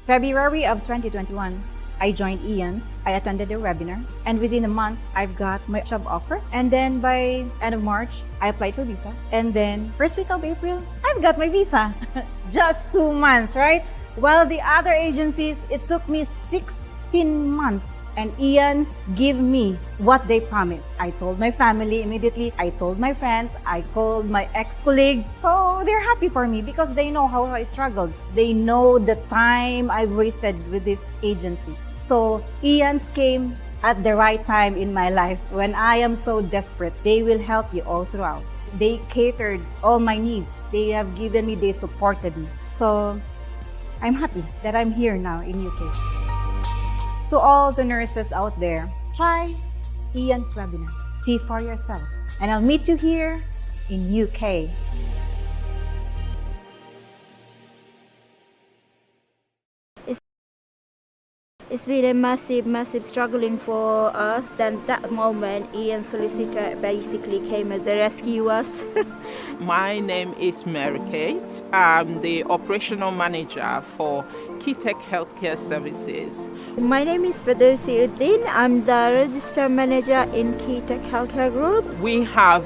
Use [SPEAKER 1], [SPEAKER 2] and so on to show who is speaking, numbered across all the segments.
[SPEAKER 1] February of 2021, I joined Ian. I attended their webinar, and within a month, I've got my job offer. And then by end of March, I applied for visa. And then first week of April, I've got my visa. Just 2 months, right? While the other agencies, it took me 16 months. And Ian's give me what they promised. I told my family immediately. I told my friends. I called my ex-colleagues. So they're happy for me because they know how I struggled. They know the time I wasted with this agency. So Ian's came at the right time in my life when I am so desperate. They will help you all throughout. They catered all my needs. They have given me, they supported me. So I'm happy that I'm here now in UK. To all the nurses out there, try Ian's webinar. See for yourself. And I'll meet you here in UK.
[SPEAKER 2] It's been a massive struggling for us. Then that moment, Ian Solicitor basically came as a rescue us.
[SPEAKER 3] My name is Mary Kate. I'm the operational manager for Keytech Healthcare Services.
[SPEAKER 2] My name is Ferdowsi Uddin. I'm the register manager in Keytech Healthcare Group.
[SPEAKER 3] We have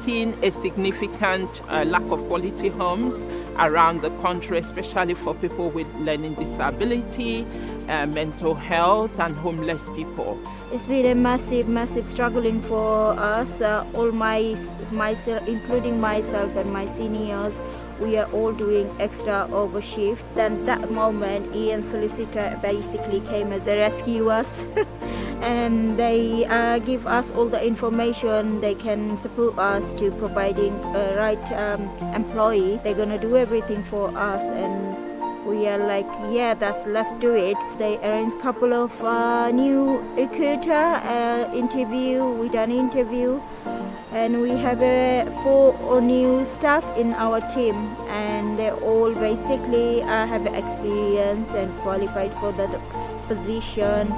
[SPEAKER 3] seen a significant lack of quality homes around the country, especially for people with learning disability, mental health and homeless people.
[SPEAKER 2] It's been a massive struggling for us. All myself, including myself and my seniors, we are all doing extra overshift. Then that moment, Ian Solicitor basically came as a rescue us. And they give us all the information. They can support us to providing a right employee. They're gonna do everything for us, and we are like, yeah, let's do it. They arranged a couple of new recruiter interview. We done interview, and we have 4 new staff in our team, and they all basically have experience and qualified for the position,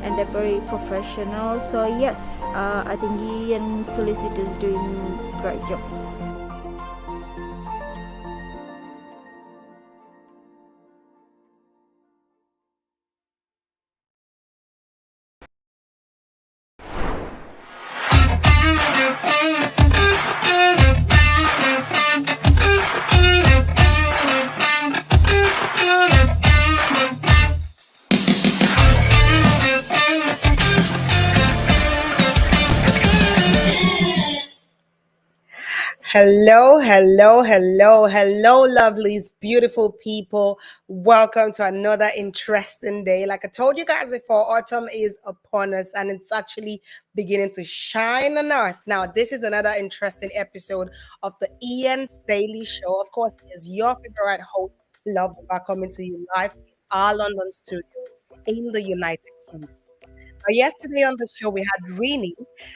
[SPEAKER 2] and they're very professional. So yes, I think Ian Solicitor is doing a great job.
[SPEAKER 4] Hello, lovelies, beautiful people. Welcome to another interesting day. Like I told you guys before, autumn is upon us and it's actually beginning to shine on us. Now, this is another interesting episode of the Ian's Daily Show. Of course, it is your favorite host, Love, coming to you live in our London studio in the United Kingdom. Yesterday on the show, we had Rini,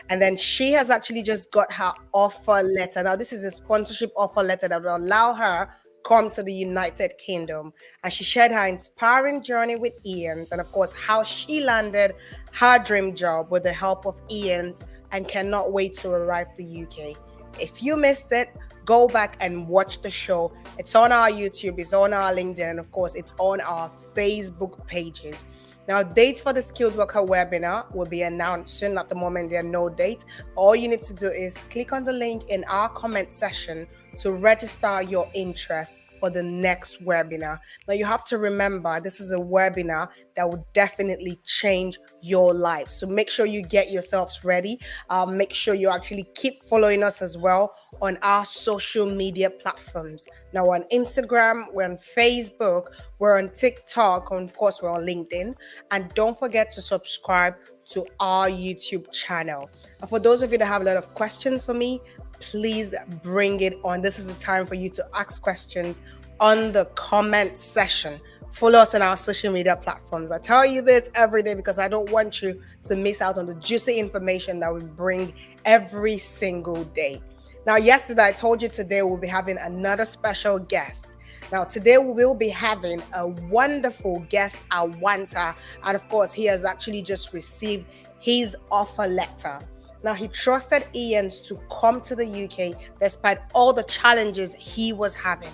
[SPEAKER 4] and then she has actually just got her offer letter. Now, this is a sponsorship offer letter that will allow her come to the United Kingdom. And she shared her inspiring journey with Ian's, and of course, how she landed her dream job with the help of Ian's and cannot wait to arrive to the UK. If you missed it, go back and watch the show. It's on our YouTube, it's on our LinkedIn, and of course, it's on our Facebook pages. Now, dates for the Skilled Worker webinar will be announced soon. At the moment, there are no dates. All you need to do is click on the link in our comment section to register your interest for the next webinar. Now, you have to remember, this is a webinar that will definitely change your life. So make sure you get yourselves ready. Make sure you actually keep following us as well on our social media platforms. Now, we're on Instagram, we're on Facebook, we're on TikTok, and of course, we're on LinkedIn. And don't forget to subscribe to our YouTube channel. And for those of you that have a lot of questions for me, please bring it on. This is the time for you to ask questions on the comment section. Follow us on our social media platforms. I tell you this every day because I don't want you to miss out on the juicy information that we bring every single day. Now, yesterday I told you today we'll be having another special guest. Now, today we will be having a wonderful guest, Awanta, and of course, he has actually just received his offer letter. Now, he trusted Ian's to come to the UK despite all the challenges he was having.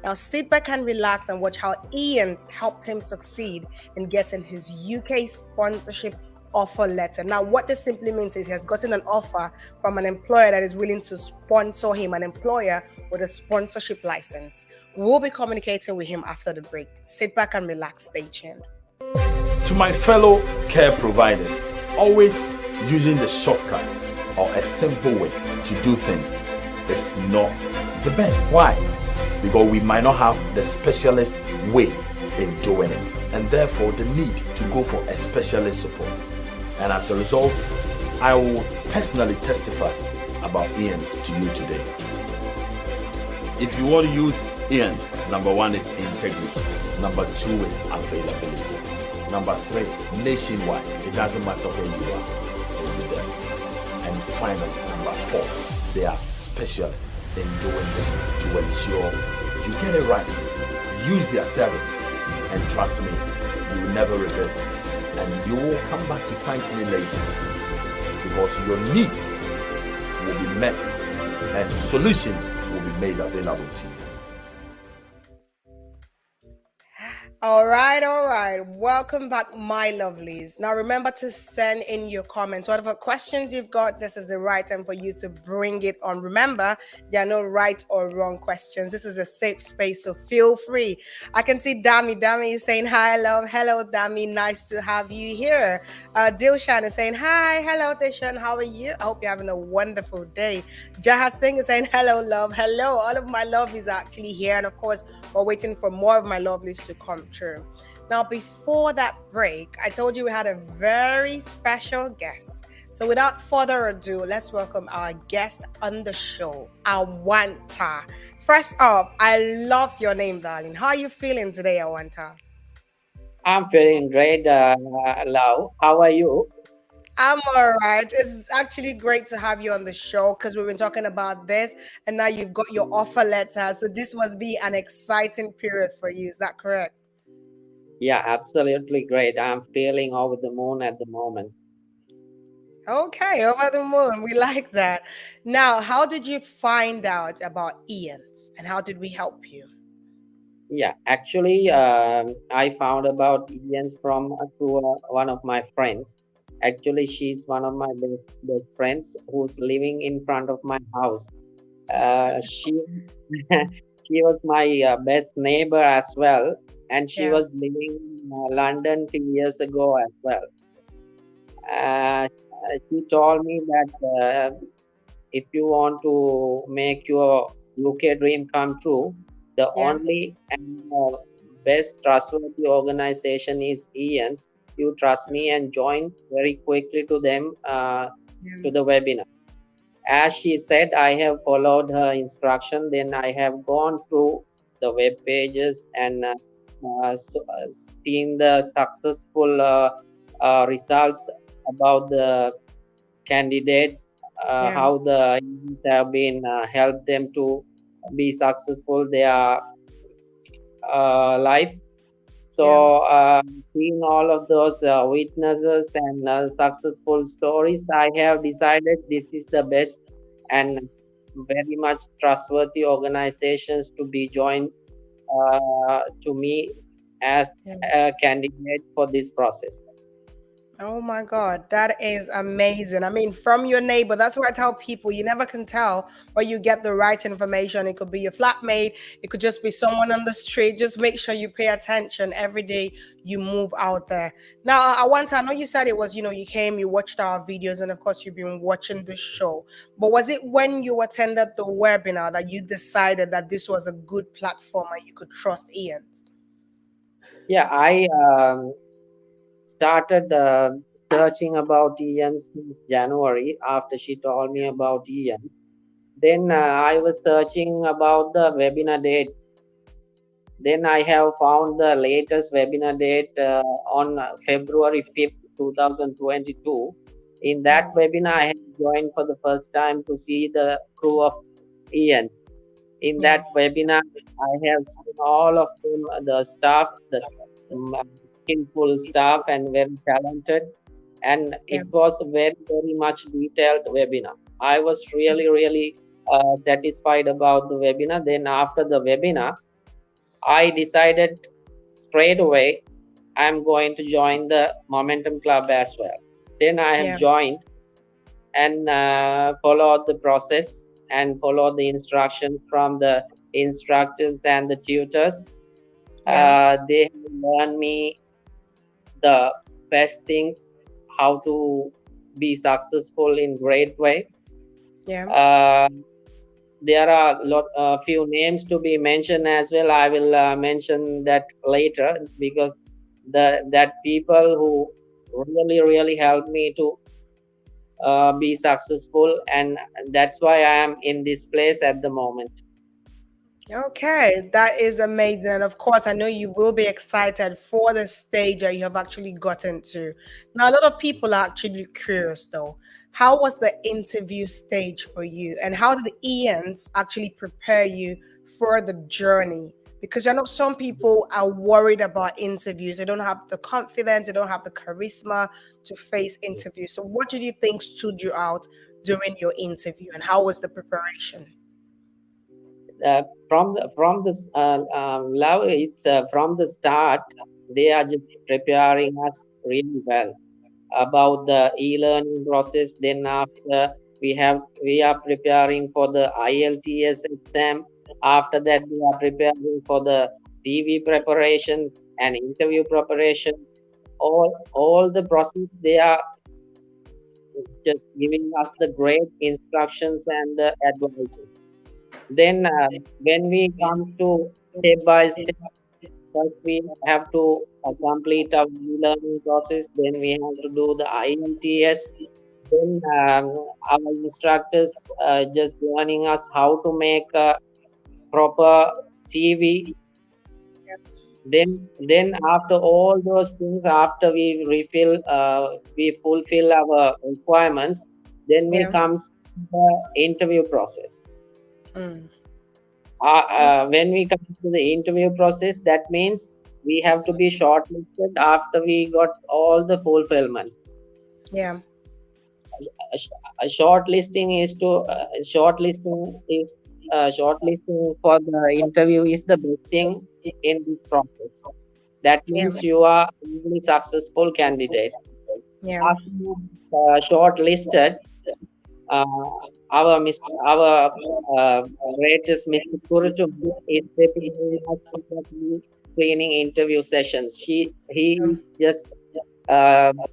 [SPEAKER 4] Now sit back and relax and watch how Ian helped him succeed in getting his UK sponsorship offer letter. Now, what this simply means is he has gotten an offer from an employer that is willing to sponsor him, an employer with a sponsorship license. We'll be communicating with him after the break. Sit back and relax. Stay tuned.
[SPEAKER 5] To my fellow care providers, always using the shortcuts or a simple way to do things is not the best. Why? Because we might not have the specialist way in doing it, and therefore the need to go for a specialist support. And as a result, I will personally testify about Ian's to you today. If you want to use Ian's, number one is integrity. Number two is availability. Number three, nationwide. It doesn't matter where you are, they'll be there. And finally, number four, they are specialists in doing this to ensure you get it right. Use their service, and trust me, you will never regret it. And you will come back to thank me later, because your needs will be met and solutions will be made available to you.
[SPEAKER 4] All right. Welcome back, my lovelies. Now, remember to send in your comments. Whatever questions you've got, this is the right time for you to bring it on. Remember, there are no right or wrong questions. This is a safe space, so feel free. I can see Dami. Dami is saying, hi, love. Hello, Dami. Nice to have you here. Dilshan is saying, hi. Hello, Dilshan. How are you? I hope you're having a wonderful day. Jahas Singh is saying, hello, love. Hello. All of my lovelies are actually here. And of course, we're waiting for more of my lovelies to come true. Now, before that break, I told you we had a very special guest. So without further ado, let's welcome our guest on the show, Awanta. First off, I love your name, darling. How are you feeling today, Awanta?
[SPEAKER 6] I'm feeling great, Lau. How are you?
[SPEAKER 4] I'm all right. It's actually great to have you on the show because we've been talking about this and now you've got your offer letter. So this must be an exciting period for you. Is that correct?
[SPEAKER 6] Yeah, absolutely great. I'm feeling over the moon at the moment.
[SPEAKER 4] Okay, over the moon. We like that. Now, how did you find out about Ian's and how did we help you?
[SPEAKER 6] Yeah, actually, I found about Ian's from through one of my friends. Actually, she's one of my best friends who's living in front of my house. She she was my best neighbor as well, and she
[SPEAKER 4] Yeah.
[SPEAKER 6] was living in London 2 years ago as well. She told me that if you want to make your UK dream come true, the
[SPEAKER 4] Yeah.
[SPEAKER 6] only and best trustworthy organization is Ian's. You trust me and join very quickly to them to the webinar. As she said, I have followed her instruction. Then I have gone through the web pages and seen the successful results about the candidates,
[SPEAKER 4] Yeah.
[SPEAKER 6] how the agents have been helped them to be successful their life. So, seeing all of those witnesses and successful stories, I have decided this is the best and very much trustworthy organizations to be joined to me as a candidate for this process.
[SPEAKER 4] Oh my God, that is amazing. I mean, from your neighbor, that's what I tell people. You never can tell where you get the right information. It could be your flatmate, it could just be someone on the street. Just make sure you pay attention every day you move out there. Now, I know you said it was, you came, you watched our videos, and of course, you've been watching the show. But was it when you attended the webinar that you decided that this was a good platform and you could trust Ian's?
[SPEAKER 6] Yeah, I started searching about Ian since January after she told me about Ian. Then I was searching about the webinar date. Then I have found the latest webinar date on February 5th, 2022. In that webinar, I have joined for the first time to see the crew of Ian's. In that webinar, I have seen all of them, the staff, the skillful staff and very talented, and it was very much detailed webinar. I was really satisfied about the webinar. Then after the webinar, I decided straight away I'm going to join the Momentum Club as well. Then I have
[SPEAKER 4] Yeah.
[SPEAKER 6] joined and followed the process and followed the instructions from the instructors and the tutors.
[SPEAKER 4] Yeah.
[SPEAKER 6] They have learned me the best things, how to be successful in great way.
[SPEAKER 4] Yeah.
[SPEAKER 6] Uh, there are few names to be mentioned as well. I will mention that later, because that people who really helped me to be successful, and that's why I am in this place at the moment.
[SPEAKER 4] Okay, that is amazing. And of course, I know you will be excited for the stage that you have actually gotten to. Now, a lot of people are actually curious though. How was the interview stage for you? And how did the Ians actually prepare you for the journey? Because I know some people are worried about interviews. They don't have the confidence, they don't have the charisma to face interviews. So, what did you think stood you out during your interview? And how was the preparation?
[SPEAKER 6] Love, it's from the start they are just preparing us really well about the e-learning process. Then after we are preparing for the IELTS exam. After that we are preparing for the CV preparations and interview preparation. All the process they are just giving us the great instructions and the advices. Then when we come to step by step, first we have to complete our e-learning process. Then we have to do the IELTS. Then our instructors just learning us how to make a proper CV. Then after all those things, after we fulfill our requirements, then we
[SPEAKER 4] Yeah.
[SPEAKER 6] come to the interview process.
[SPEAKER 4] Mm.
[SPEAKER 6] When we come to the interview process, that means we have to be shortlisted after we got all the fulfillment.
[SPEAKER 4] Yeah.
[SPEAKER 6] A shortlisting is to shortlisting for the interview is the best thing in this process. That
[SPEAKER 4] Yeah.
[SPEAKER 6] means you are a really successful candidate.
[SPEAKER 4] Yeah.
[SPEAKER 6] After you shortlisted, uh, our greatest Mr. Kurutu is preparing us for the training interview sessions. He
[SPEAKER 4] Um,
[SPEAKER 6] just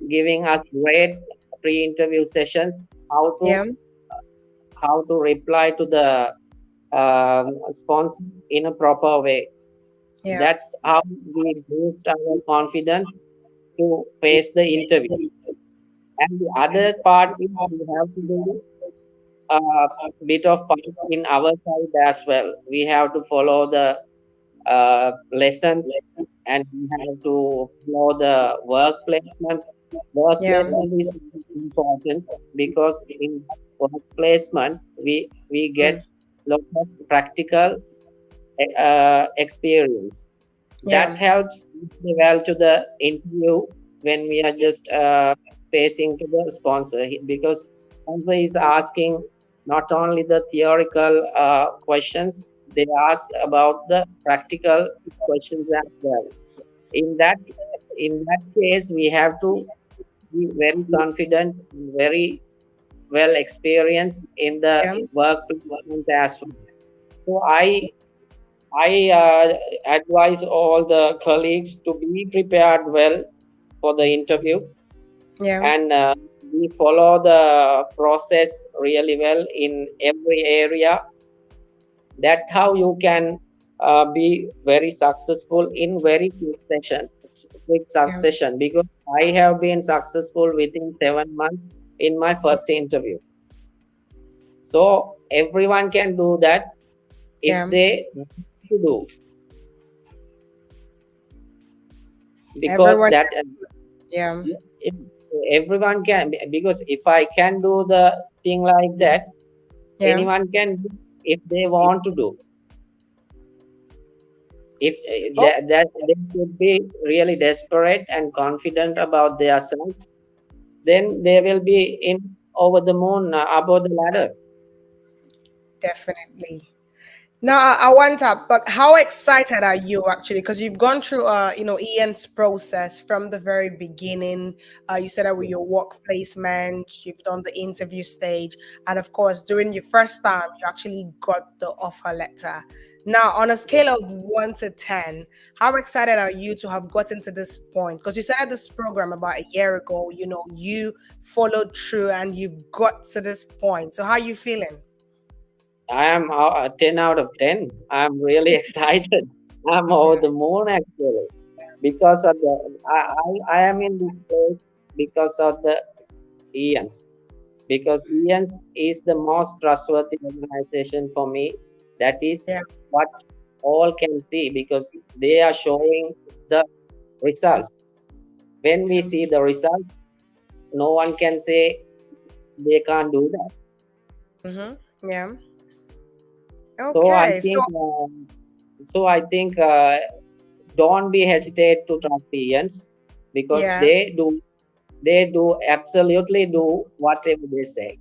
[SPEAKER 6] giving us great pre-interview sessions,
[SPEAKER 4] yeah.
[SPEAKER 6] how to reply to the sponsor in a proper way.
[SPEAKER 4] Yeah.
[SPEAKER 6] That's how we boost our confidence to face the interview. And the other part is we have to do a bit of part in our side as well. We have to follow the lessons, and we have to follow the work placement. Work
[SPEAKER 4] Yeah.
[SPEAKER 6] placement is important because in work placement we
[SPEAKER 4] Mm.
[SPEAKER 6] get lot of practical experience that
[SPEAKER 4] Yeah.
[SPEAKER 6] helps well to the interview when we are just facing to the sponsor, because sponsor is asking not only the theoretical questions, they ask about the practical questions as well. In that in that case we have to be very confident, very well experienced in the
[SPEAKER 4] Yeah.
[SPEAKER 6] work placement as well. So I advise all the colleagues to be prepared well for the interview,
[SPEAKER 4] Yeah.
[SPEAKER 6] and we follow the process really well in every area. That's how you can be very successful in very quick
[SPEAKER 4] Yeah.
[SPEAKER 6] succession. Because I have been successful within 7 months in my first interview. So everyone can do that if
[SPEAKER 4] Yeah.
[SPEAKER 6] they want to do, because
[SPEAKER 4] Everyone.
[SPEAKER 6] that
[SPEAKER 4] Yeah.
[SPEAKER 6] if everyone can, because if I can do the thing like that,
[SPEAKER 4] Yeah.
[SPEAKER 6] anyone can do if they want to do. If
[SPEAKER 4] Oh,
[SPEAKER 6] that they should be really desperate and confident about their self, then they will be in over the moon, above the ladder.
[SPEAKER 4] definitely. Now, I want to, but how excited are you actually? Because you've gone through, Ian's process from the very beginning. You said that with your work placement, you've done the interview stage, and of course, during your first time, you actually got the offer letter. Now, on a scale of 1 to 10, how excited are you to have gotten to this point? Because you started this program about a year ago. You followed through and you've got to this point. So, how are you feeling?
[SPEAKER 6] I am 10 out of 10. I'm really excited. I'm over the moon actually because of the I am in this place because of the Ians. Because Ians is the most trustworthy organization for me. That is
[SPEAKER 4] Yeah.
[SPEAKER 6] what all can see because they are showing the results. When we see the results, no one can say they can't do that.
[SPEAKER 4] Mm-hmm. Yeah.
[SPEAKER 6] So I
[SPEAKER 4] Okay.
[SPEAKER 6] think, don't be hesitate to trust Ians because
[SPEAKER 4] Yeah.
[SPEAKER 6] they do absolutely do whatever they say.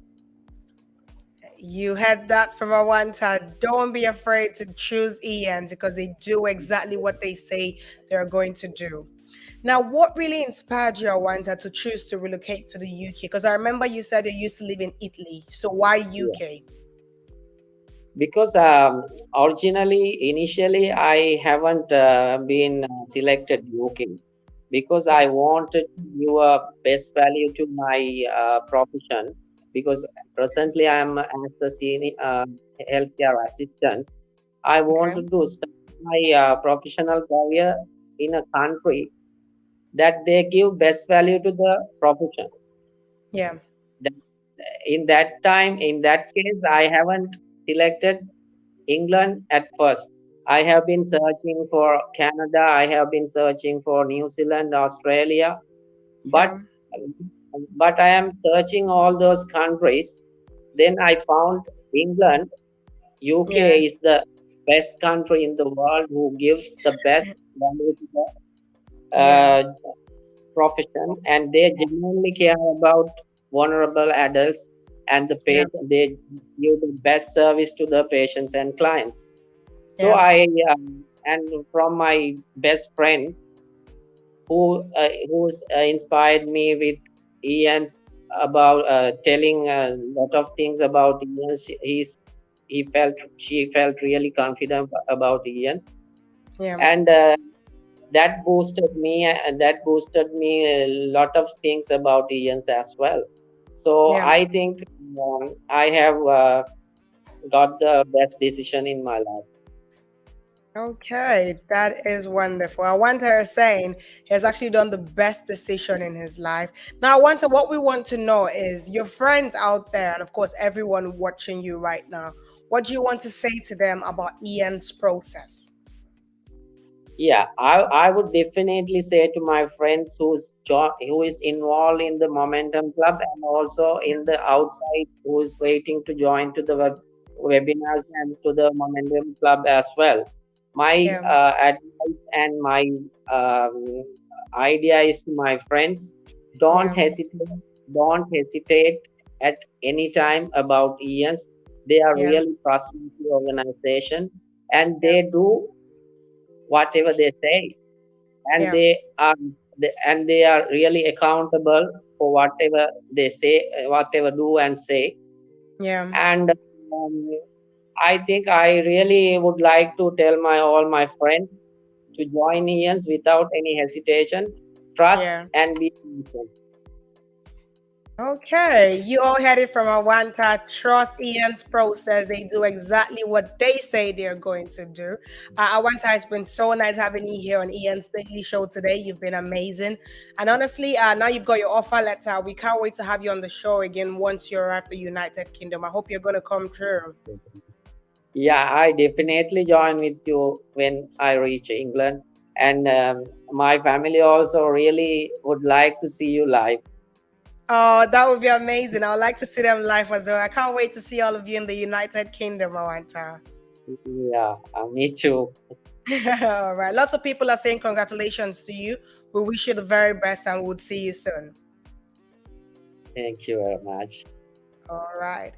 [SPEAKER 4] You heard that from Awanta. Don't be afraid to choose Ians because they do exactly what they say they're going to do. Now, what really inspired you, Awanta, to choose to relocate to the UK? Because I remember you said you used to live in Italy. So why
[SPEAKER 6] Yeah.
[SPEAKER 4] UK?
[SPEAKER 6] Because initially I haven't been selected UK because I
[SPEAKER 4] Yeah.
[SPEAKER 6] wanted to give a best value to my profession because presently I'm as a senior healthcare assistant. I
[SPEAKER 4] Okay.
[SPEAKER 6] wanted to start my professional career in a country that they give best value to the profession.
[SPEAKER 4] Yeah.
[SPEAKER 6] That, in that time, in that case, I haven't selected England at first. I have been searching for Canada, I have been searching for New Zealand, Australia, but
[SPEAKER 4] Yeah.
[SPEAKER 6] I am searching all those countries. Then I found England.
[SPEAKER 4] Yeah.
[SPEAKER 6] UK is the best country in the world who gives the best value to the
[SPEAKER 4] Yeah.
[SPEAKER 6] profession, and they genuinely care about vulnerable adults and the
[SPEAKER 4] Yeah.
[SPEAKER 6] they give the best service to the patients and clients. So
[SPEAKER 4] Yeah.
[SPEAKER 6] and from my best friend who's inspired me with Ian's about telling a lot of things about Ian. She felt really confident about Ian,
[SPEAKER 4] Yeah.
[SPEAKER 6] and that boosted me a lot of things about Ian's as well. So
[SPEAKER 4] Yeah.
[SPEAKER 6] I think I have got the best decision in my life.
[SPEAKER 4] Okay, that is wonderful. I want her saying he has actually done the best decision in his life. Now, what we want to know is your friends out there, and of course, everyone watching you right now. What do you want to say to them about Ian's process?
[SPEAKER 6] Yeah, I would definitely say to my friends who is involved in the Momentum Club and also in the outside who is waiting to join to the webinars and to the Momentum Club as well. My
[SPEAKER 4] Yeah,
[SPEAKER 6] advice and my um, idea is to my friends: don't
[SPEAKER 4] yeah,
[SPEAKER 6] hesitate, don't hesitate at any time about ENs. They are
[SPEAKER 4] yeah,
[SPEAKER 6] really trustworthy organization, and
[SPEAKER 4] yeah,
[SPEAKER 6] they do whatever they say, and
[SPEAKER 4] yeah,
[SPEAKER 6] they are really accountable for whatever they say, whatever do and say.
[SPEAKER 4] yeah.
[SPEAKER 6] And I think I really would like to tell my all my friends to join ENs without any hesitation. Trust
[SPEAKER 4] Yeah.
[SPEAKER 6] and be patient.
[SPEAKER 4] Okay, you all heard it from Awanta. Trust Ian's process. They do exactly what they say they're going to do. Awanta, it's been so nice having you here on Ian's Daily Show today. You've been amazing. And honestly, now you've got your offer letter. We can't wait to have you on the show again once you arrive at the United Kingdom. I hope you're going to come through.
[SPEAKER 6] Yeah, I definitely join with you when I reach England, and my family also really would like to see you live.
[SPEAKER 4] Oh, that would be amazing. I would like to see them live as well. I can't wait to see all of you in the United Kingdom, Awanta.
[SPEAKER 6] Yeah, me too.
[SPEAKER 4] All right. Lots of people are saying congratulations to you. We wish you the very best and we'll see you soon.
[SPEAKER 6] Thank you very much.
[SPEAKER 4] All right.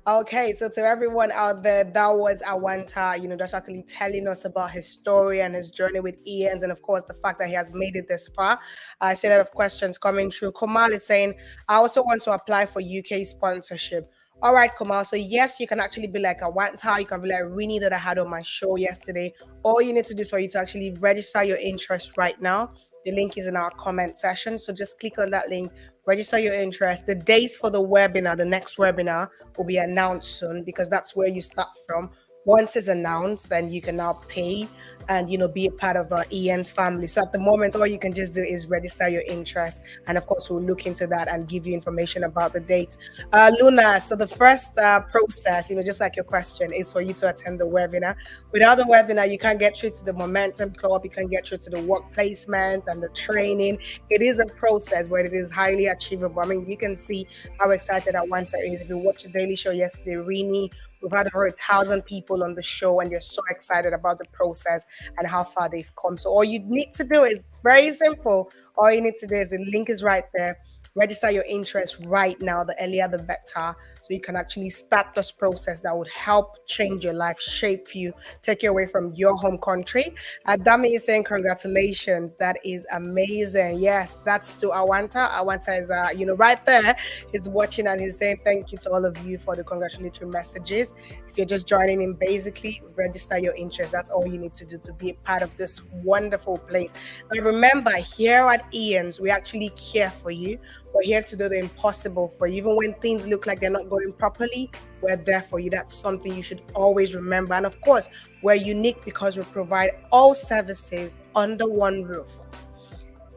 [SPEAKER 4] Okay, so to everyone out there, that was Awanta, just actually telling us about his story and his journey with Ian's, and of course, the fact that he has made it this far. I see a lot of questions coming through. Komal is saying, I also want to apply for UK sponsorship. All right, Komal. So, yes, you can actually be like Awanta. You can be like Rini that I had on my show yesterday. All you need to do is for you to actually register your interest right now. The link is in our comment section. So just click on that link, register your interest. The dates for the webinar, the next webinar, will be announced soon because that's where you start from. Once it's announced, then you can now pay and be a part of Ian's family. So at the moment, all you can just do is register your interest, and of course, we'll look into that and give you information about the date. Luna, so the first process, just like your question, is for you to attend the webinar. Without the webinar, you can't get through to the Momentum Club, you can get through to the work placement and the training. It is a process where it is highly achievable. I mean, you can see how excited Awanta is. If you watched the Daily Show yesterday, Rini, we've had over 1,000 people on the show, and they're so excited about the process and how far they've come. So all you need to do is very simple. All you need to do is the link is right there. Register your interest right now. The earlier, the better. So you can actually start this process that would help change your life, shape you, take you away from your home country. Dami is saying, congratulations. That is amazing. Yes, that's to Awanta. Awanta is, right there. He's watching and he's saying thank you to all of you for the congratulatory messages. If you're just joining in, basically register your interest. That's all you need to do to be a part of this wonderful place. But remember, here at Ian's, we actually care for you. We're here to do the impossible for you. Even when things look like they're not going properly, we're there for you. That's something you should always remember. And of course, we're unique because we provide all services under one roof.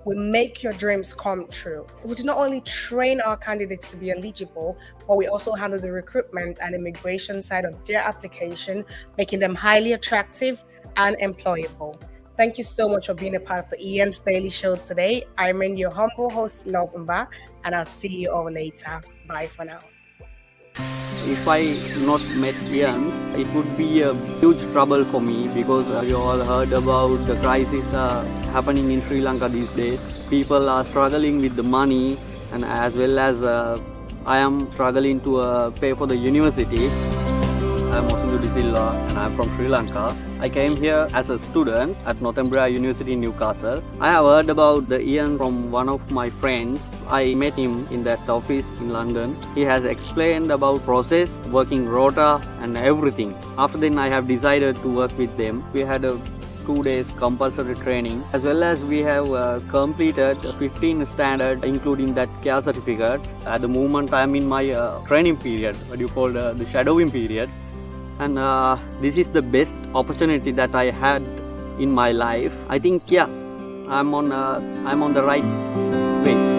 [SPEAKER 4] We make your dreams come true. We do not only train our candidates to be eligible, but we also handle the recruitment and immigration side of their application, making them highly attractive and employable. Thank you so much for being a part of the Ian's Daily Show today. I'm your humble host, Lovumba, and I'll see you all later. Bye for now.
[SPEAKER 7] If I not met Ian, it would be a huge trouble for me because you all heard about the crisis happening in Sri Lanka these days. People are struggling with the money, and as well as I am struggling to pay for the university. I'm Osindhu Silva and I'm from Sri Lanka. I came here as a student at Northumbria University in Newcastle. I have heard about the Ian from one of my friends. I met him in that office in London. He has explained about process, working rota and everything. After then I have decided to work with them. We had a 2 days compulsory training, as well as we have completed 15 standard, including that care certificate. At the moment I am in my training period, what you call the shadowing period. And this is the best opportunity that I had in my life. I think, I'm on the right way.